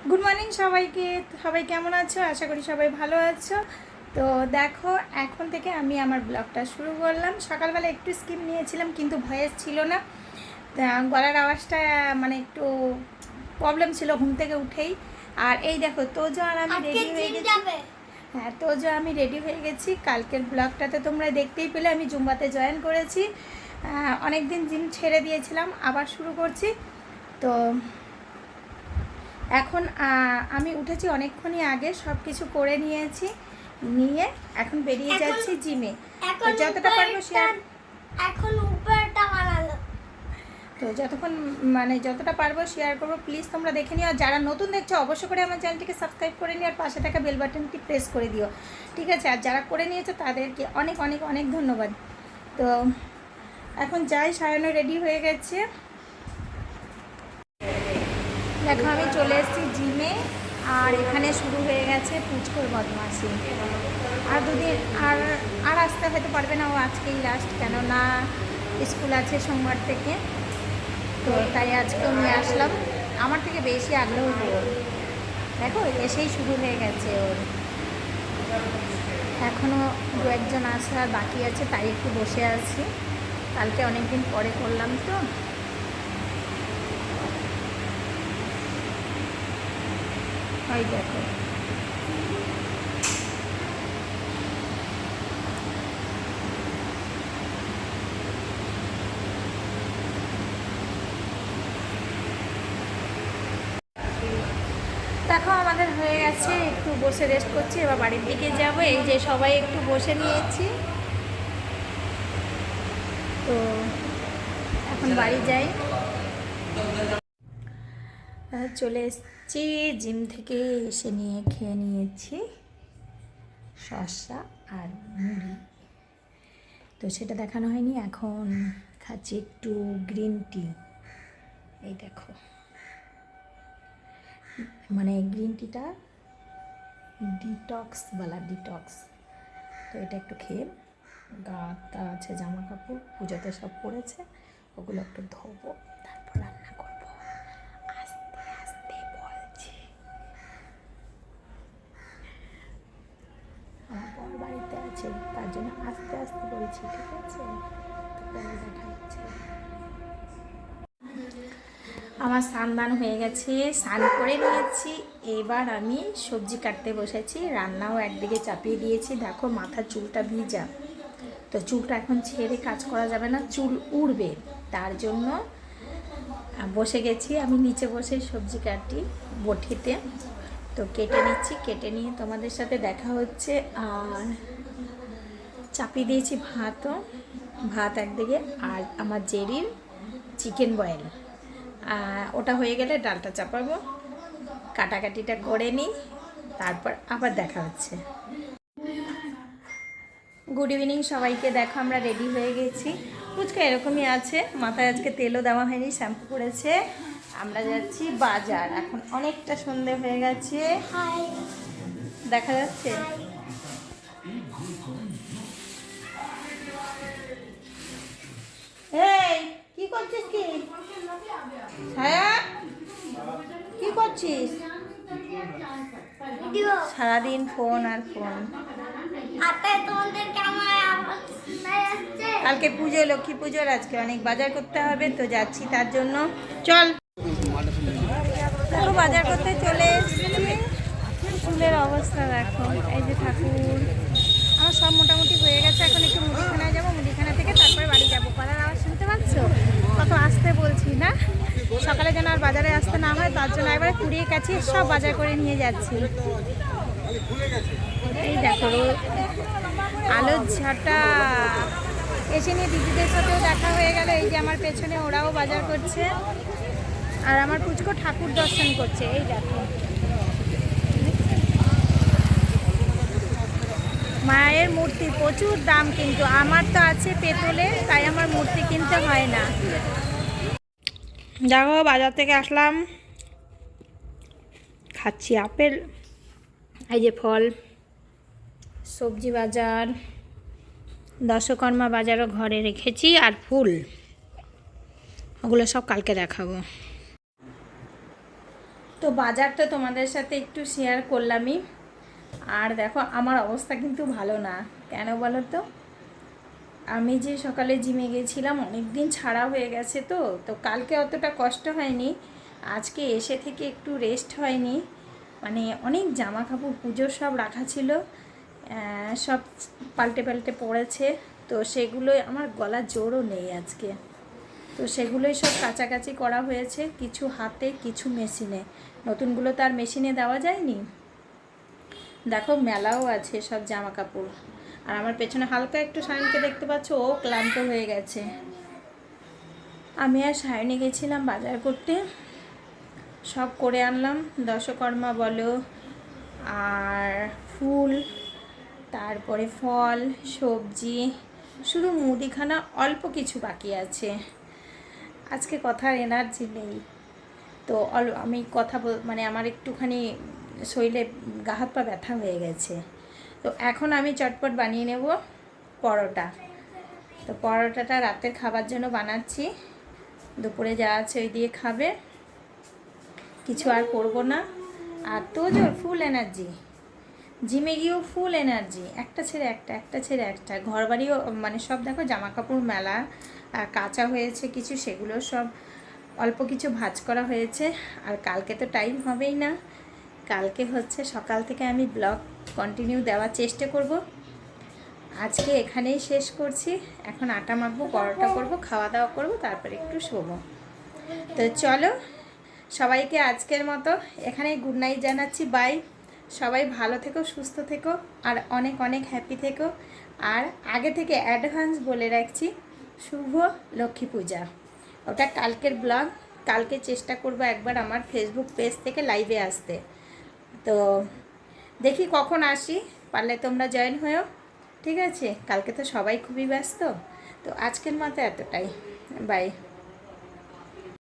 Good morning সবাইকে। সবাই কেমন আছো? আশা করি সবাই ভালো আছো। তো দেখো, এখন থেকে আমি আমার ব্লগটা শুরু করলাম। সকালবেলা একটু স্কিপ নিয়েছিলাম, কিন্তু ভয়েস ছিল না। গলার আওয়াজটা মানে একটু প্রবলেম ছিল ঘুম থেকে উঠেই। আর এই দেখো, তোজো আর আমি রেডি হয়ে গেছি। হ্যাঁ, তোজো আমি রেডি হয়ে গেছি। কালকের ব্লগটাতে তোমরা দেখতেই পেলে আমি জুম্বাতে জয়েন করেছি। অনেক দিন জিম ছেড়ে দিয়েছিলাম, আবার শুরু করছি। তো এখন আমি উঠেছি অনেকক্ষণই আগে, সব কিছু করে নিয়েছি, নিয়ে এখন বেরিয়ে যাচ্ছি জিমে। যতটা পারবো শেয়ার, এখন উপরটা বানালো। তো যতটা পারবো শেয়ার করবো। প্লিজ তোমরা দেখে নিও। আর যারা নতুন দেখছো অবশ্যই করে আমার চ্যানেলটিকে সাবস্ক্রাইব করে নিও, আর পাশে থাকা বেল বাটনটি প্রেস করে দিও, ঠিক আছে? আর যারা করে নিয়েছো তাদেরকে অনেক অনেক অনেক ধন্যবাদ। তো এখন যাই, সায়ানো রেডি হয়ে গেছে। দেখো, আমি চলে এসেছি জিমে, আর এখানে শুরু হয়ে গেছে পুচকোর বদমাশি। আর দুদিন আর আর আসতে হয়তো পারবে না, ও আজকেই লাস্ট, কেননা স্কুল আছে সোমবার থেকে। তো তাই আজকেও নিয়ে আসলাম। আমার থেকে বেশি আগ্রহ ওর। দেখো, এসেই শুরু হয়ে গেছে ওর। এখনও দু একজন আসে আর বাকি আছে, তাই একটু বসে আছি। কালকে অনেক দিন পরে করলাম তো। ওই দেখো, দেখো আমাদের হয়ে গেছে, একটু বসে রেস্ট করছি। এবার বাড়ির দিকে যাব। এই যে সবাই একটু বসে নিয়েছি, তো এখন বাড়ি যাই। চলে এসেছি জিম থেকে, এসে নিয়ে খেয়ে নিয়েছি শসা আর মুড়ি। তো সেটা দেখানো হয়নি, এখন খাচ্ছি একটু গ্রিন টি। এই দেখো, মানে গ্রিন টিটা ডিটক্স ডিটক্স। তো এটা একটু খেয়ে, গাটা আছে, জামা কাপড় পুজোতে সব পড়েছে, ওগুলো একটু ধোবো, তারপর রান্না করবো। আস্তে আস্তে বলছি, আমার বর বাড়িতে আছে, তার জন্য আস্তে আস্তে বলছি, ঠিক আছে? তো পরে দেখা হচ্ছে। আমার স্নান হয়ে গেছে, স্নান করে নিয়েছি। এবার আমি সবজি কাটতে বসেছি, রান্নাও একদিকে চাপিয়ে দিয়েছি। দেখো, মাথার চুলটা ভিজা, তো চুলটা এখন ছেড়ে কাজ করা যাবে না, চুল উড়বে। তার জন্য বসে গেছি, আমি নিচে বসে সবজি কাটি বটিতে। তো কেটে নিচ্ছি, কেটে নিয়ে তোমাদের সাথে দেখা হচ্ছে। আর চাপিয়ে দিয়েছি ভাতও, ভাত একদিকে, আর আমার জেরির চিকেন বয়েল, ওটা হয়ে গেলে ডালটা চাপাবো। কাটাকাটিটা করে নিই, তারপর আবার দেখা হচ্ছে। গুড ইভিনিং সবাইকে। দেখো, আমরা রেডি হয়ে গেছি। ফুচকা এরকমই আছে, মাথায় আজকে তেলও দেওয়া হয়নি, শ্যাম্পু করেছে। আমরা যাচ্ছি বাজার, এখন অনেকটা সন্ধে হয়ে গেছে, দেখা যাচ্ছে। এই কি করছিস? কি ছায়া, কি করছিস? সারাদিন ফোন আর ফোন। কালকে পুজো, লক্ষ্মী পুজোর, আজকে অনেক বাজার করতে হবে, তো যাচ্ছি তার জন্য। চল, পুরো বাজার করতে চলে এসেছি। চুলের অবস্থা দেখো, এই যে ঠাকুর। আমার সব মোটামুটি হয়ে গেছে, এখন একটু মুদিখানায় যাবো, মুদিখানা থেকে তারপরে বাড়ি যাবো। পাড়ার আওয়াজ শুনতে পাচ্ছ? কত আসতে বলছি না, সকালে যেন আর বাজারে আসতে না হয়, তার জন্য একবারে কুড়িয়ে কাছে সব বাজার করে নিয়ে যাচ্ছি। এই দেখো, আলোর ঝাঁটা এসে নিয়ে দিদিদের সাথেও দেখা হয়ে গেল। এই যে আমার পেছনে ওরাও বাজার করছে, আর আমার পুচকো ঠাকুর দর্শন করছে। এই দেখো, মায়ের মূর্তি প্রচুর দাম, কিন্তু আমার তো আছে পেতলের, তাই আমার মূর্তি কিনতে হয় না। দেখো, বাজার থেকে আসলাম, খাচ্ছি আপেল, এই যে ফল, সবজি বাজার, দশকর্মা বাজারও ঘরে রেখেছি, আর ফুল, ওগুলো সব কালকে দেখাবো। তো বাজারটা তোমাদের সাথে একটু শেয়ার করলামই। আর দেখো আমার অবস্থা কিন্তু ভালো না, কেন বলো তো? আমি যে সকালে জিমে গেছিলাম, অনেক দিন ছাড়া হয়ে গেছে, তো তো কালকে অতটা কষ্ট হয়নি, আজকে এসে থেকে একটু রেস্ট হয়নি। মানে অনেক জামা কাপড় পুজোর সব রাখা ছিল, সব পাল্টে পাল্টে পড়েছে। তো সেগুলোই, আমার গলা জোরও নেই আজকে, তো সেগুলোই সব কাচাকাচি করা হয়েছে, কিছু হাতে কিছু মেশিনে। নতুনগুলো তো আর মেশিনে দেওয়া যায়নি। দেখো মেলাও আছে সব জামা কাপড়। আর আমার পেছনে হালকা একটু সায়নকে দেখতে পাচ্ছ, ও ক্লান্ত হয়ে গেছে। আমি আর সায়নে গেছিলাম বাজার করতে, সব করে আনলাম, দশকর্মা বলো আর ফুল, তারপরে ফল সবজি, শুধু মুদিখানা অল্প কিছু বাকি আছে। আজকে কথার এনার্জি নেই, তো আমি কথা মানে আমার একটুখানি শরীরে গা হাত পা ব্যথা হয়ে গেছে। তো এখন আমি চটপট বানিয়ে নেব পরোটা। তো পরোটাটা রাতের খাবার জন্য বানাচ্ছি, দুপুরে যা আছে ওই দিয়ে খাবে, কিছু আর করবো না। আর তোজোর ফুল এনার্জি, জিমে গিয়েও ফুল এনার্জি, একটা ছেড়ে একটা, একটা ছেড়ে একটা। ঘর বাড়িও মানে সব দেখো জামা কাপড় মেলা কাঁচা হয়েছে কিছু, সেগুলো সব অল্প কিছু ভাঁজ করা হয়েছে। আর কালকে তো টাইম হবেই না, কালকে হচ্ছে সকাল থেকে আমি ব্লগ কন্টিনিউ দেওয়ার চেষ্টা করব। আজকে এখানেই শেষ করছি, এখন আটা মাখবো, পরোটা করব, খাওয়া দাওয়া করব, তারপরে একটু শোবো। তো চলো, সবাইকে আজকের মতো এখানেই গুড নাইট জানাচ্ছি, বাই। সবাই ভালো থেকো, সুস্থ থেকো, আর অনেক অনেক হ্যাপি থেকো। আর আগে থেকে অ্যাডভান্স বলে রাখছি, শুভ লক্ষ্মী পূজা, ওটা কালকের ব্লগ। কালকে চেষ্টা করব একবার আমার ফেসবুক পেজ থেকে লাইভে আসতে, তো দেখি কখন আসি, পারলে তোমরা জয়েন হয়েও, ঠিক আছে? কালকে তো সবাই খুবই ব্যস্ত, তো আজকের মতো এতটাই, বাই।